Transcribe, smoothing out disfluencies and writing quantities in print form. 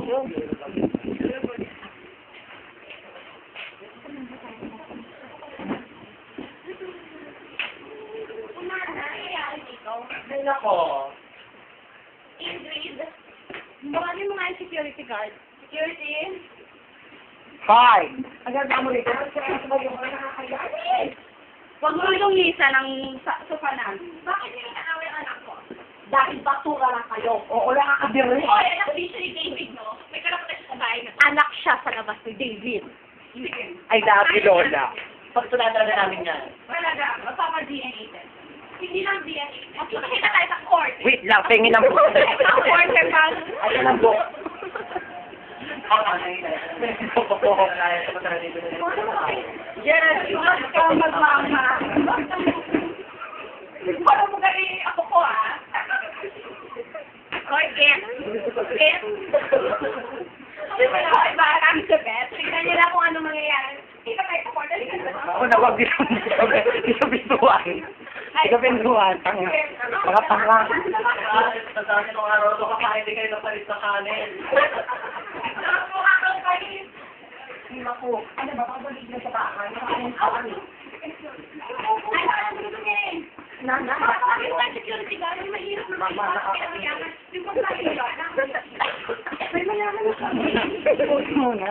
Ay, nako. Ingrid, baka mo nga yung security guard. Security? Hi! Agad mo rito. Kaya sa yung mga nakakayanin. Huwag mo yung Lisa ng sofa namin. Bakit hindi ka namin anak ko? Dahil basura lang kayo. Oo, nakakabiri. Oy, anak din siya ni David, no? May karapatan siya sa bahay na. Anak siya sa labas ni David. I love you, Lola. Pagtulatan na namin yan. Talaga, magpapa-DNA test. Hindi lang DNA. Magkikita tayo sa court. Wait lang, tingin ang book. Ang court, sir, paano? Ayan ang book. Yes, mas ka magmama. Wala mo gani ako ko, ah. Hoy, Kim. Kim. Hoy, barang sa bed. Tingnan niyo lang kung ano mangyayari. Kita tayo sa court. Ako na wag dito. Dito bituan. Dito bituan. Tanga. Mga tanga. Sa dami ng araw ito kapag hindi kayo napalit na kanin. Hindi ako. Ano ba? Pagbalig na sa bahay. Nakakain ka kami. Ay, parang dito eh. Nana, bakit tayo security guard? Mahirap na mahirap. Yung pagkain ba? May mayaman na kami. Huwag muna.